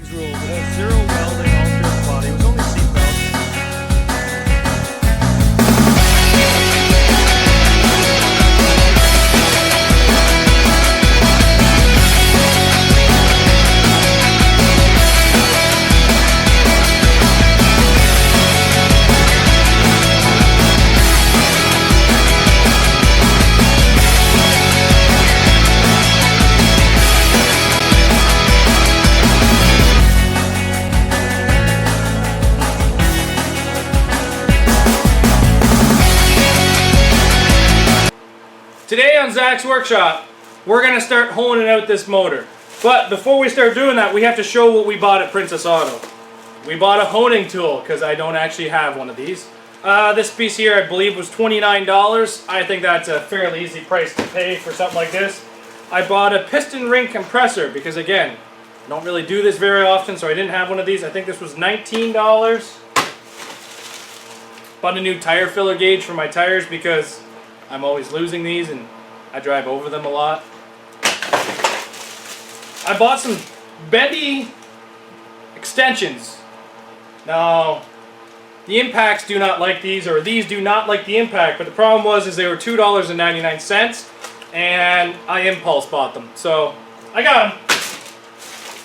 Rules. It has zero welding, all pure body. It was only seatbelt. Today on Zach's Workshop, we're going to start honing out this motor. But before we start doing that, we have to show what we bought at Princess Auto. We bought a honing tool because I don't actually have one of these. This piece here I believe was $29. I think that's a fairly easy price to pay for something like this. I bought a piston ring compressor because again, I don't really do this very often, so I didn't have one of these. I think this was $19. Bought a new tire filler gauge for my tires because I'm always losing these and I drive over them a lot. I bought some bendy extensions. Now, the impacts do not like these, or these do not like the impact, but the problem was they were $2.99 and I impulse bought them. So, I got them.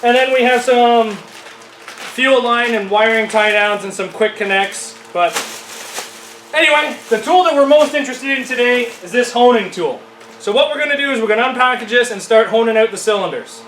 And then we have some fuel line and wiring tie downs and some quick connects, but anyway, the tool that we're most interested in today is this honing tool. So what we're going to do is we're going to unpackage this and start honing out the cylinders.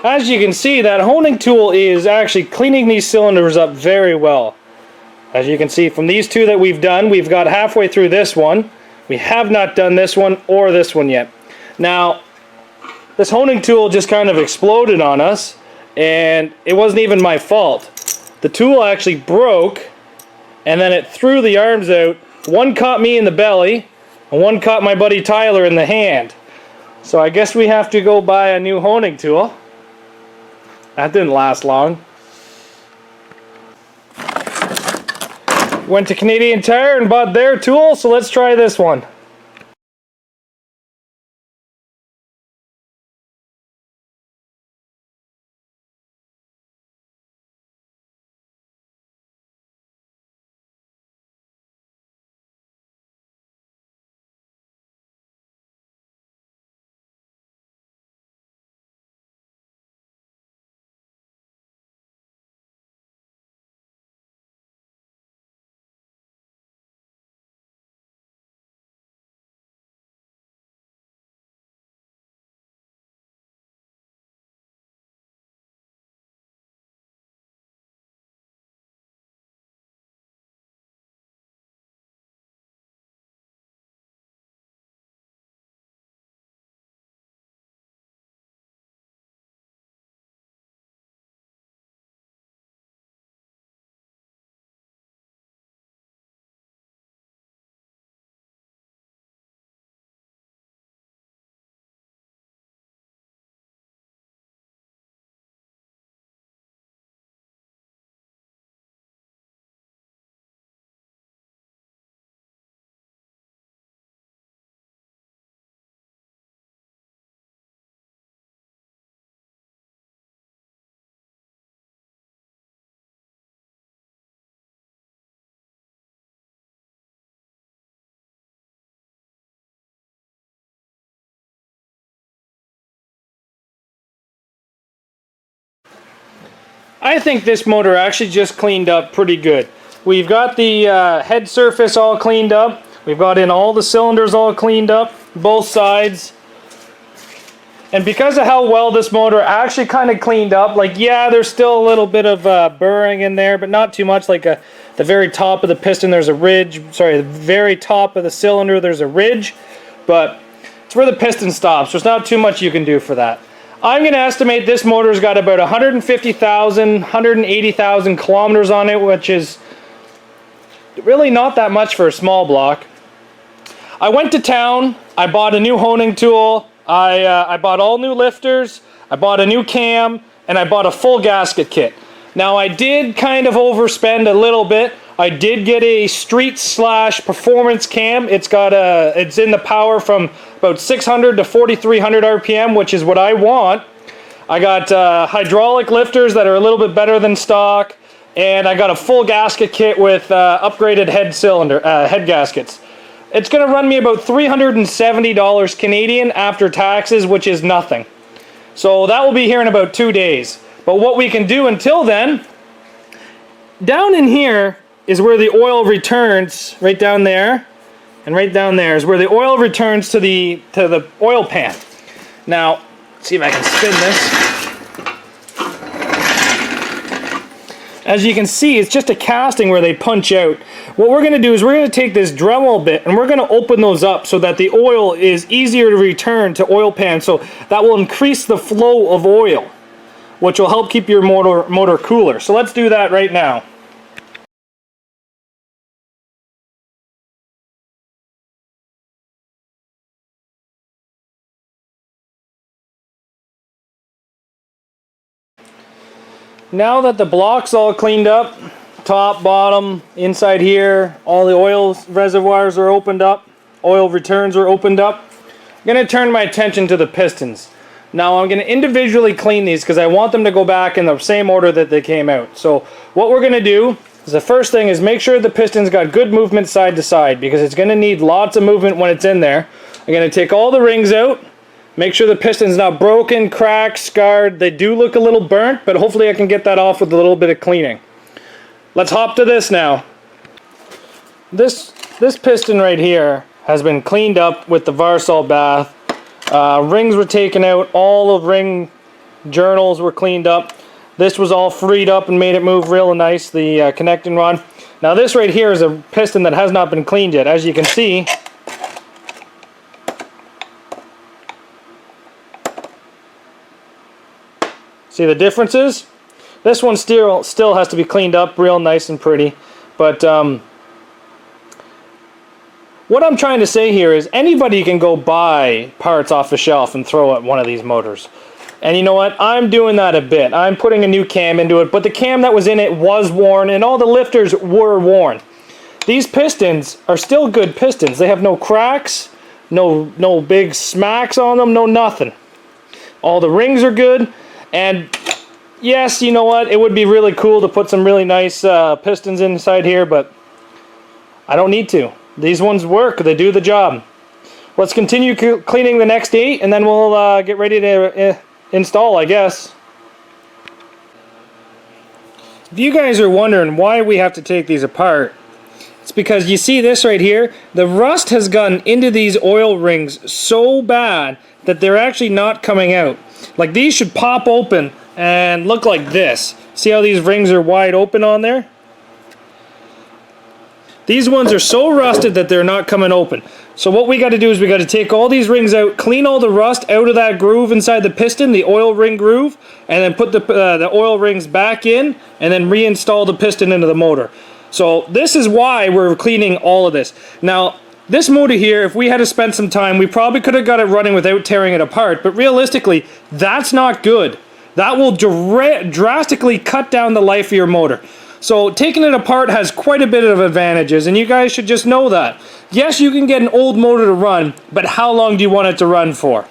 As you can see, that honing tool is actually cleaning these cylinders up very well. As you can see from these two that we've done, we've got halfway through this one. We have not done this one or this one yet. Now, this honing tool just kind of exploded on us, and it wasn't even my fault. The tool actually broke, and then it threw the arms out. One caught me in the belly, and one caught my buddy Tyler in the hand. So I guess we have to go buy a new honing tool. That didn't last long. Went to Canadian Tire and bought their tool, so let's try this one. I think this motor actually just cleaned up pretty good. We've got the head surface all cleaned up. We've got in all the cylinders all cleaned up, both sides. And because of how well this motor actually kind of cleaned up, like, yeah, there's still a little bit of burring in there, but not too much. Like the very top of the piston, there's a ridge. Sorry, the very top of the cylinder, there's a ridge. But it's where the piston stops. There's not too much you can do for that. I'm going to estimate this motor's got about 150,000, 180,000 kilometers on it, which is really not that much for a small block. I went to town. I bought a new honing tool. I bought all new lifters, I bought a new cam, and I bought a full gasket kit. Now I did kind of overspend a little bit. I did get a street / performance cam. It's in the power from about 600 to 4,300 RPM, which is what I want. I got hydraulic lifters that are a little bit better than stock, and I got a full gasket kit with upgraded head gaskets. It's going to run me about $370 Canadian after taxes, which is nothing. So that will be here in about 2 days. But what we can do until then, down in here is where the oil returns, right down there, and right down there is where the oil returns to the oil pan. Now, let's see if I can spin this. As you can see, it's just a casting where they punch out. What we're going to do is we're going to take this Dremel bit and we're going to open those up so that the oil is easier to return to oil pan. So that will increase the flow of oil, which will help keep your motor cooler. So let's do that right now. Now that the block's all cleaned up, top, bottom, inside here, all the oil reservoirs are opened up, oil returns are opened up, I'm going to turn my attention to the pistons. Now I'm going to individually clean these because I want them to go back in the same order that they came out. So what we're going to do is the first thing is make sure the piston's got good movement side to side because it's going to need lots of movement when it's in there. I'm going to take all the rings out. Make sure the piston's not broken, cracked, scarred. They do look a little burnt, but hopefully I can get that off with a little bit of cleaning. Let's hop to this now. This piston right here has been cleaned up with the Varsol bath. Rings were taken out. All of ring journals were cleaned up. This was all freed up and made it move real nice, the connecting rod. Now this right here is a piston that has not been cleaned yet. As you can see, see the differences? This one still has to be cleaned up real nice and pretty. But what I'm trying to say here is anybody can go buy parts off the shelf and throw at one of these motors. And you know what? I'm doing that a bit. I'm putting a new cam into it, but the cam that was in it was worn and all the lifters were worn. These pistons are still good pistons. They have no cracks, no big smacks on them, no nothing. All the rings are good. And yes, you know what? It would be really cool to put some really nice pistons inside here, but I don't need to. These ones work. They do the job. Let's continue cleaning the next 8, and then we'll get ready to install, I guess. If you guys are wondering why we have to take these apart, it's because you see this right here? The rust has gotten into these oil rings so bad that they're actually not coming out. Like these should pop open and look like this. See how these rings are wide open on there? These ones are so rusted that they're not coming open. So what we got to do is we got to take all these rings out, clean all the rust out of that groove inside the piston, the oil ring groove, and then put the oil rings back in and then reinstall the piston into the motor. So this is why we're cleaning all of this. Now, this motor here, if we had to spend some time, we probably could have got it running without tearing it apart, but realistically, that's not good. That will drastically cut down the life of your motor. So taking it apart has quite a bit of advantages, and you guys should just know that. Yes, you can get an old motor to run, but how long do you want it to run for?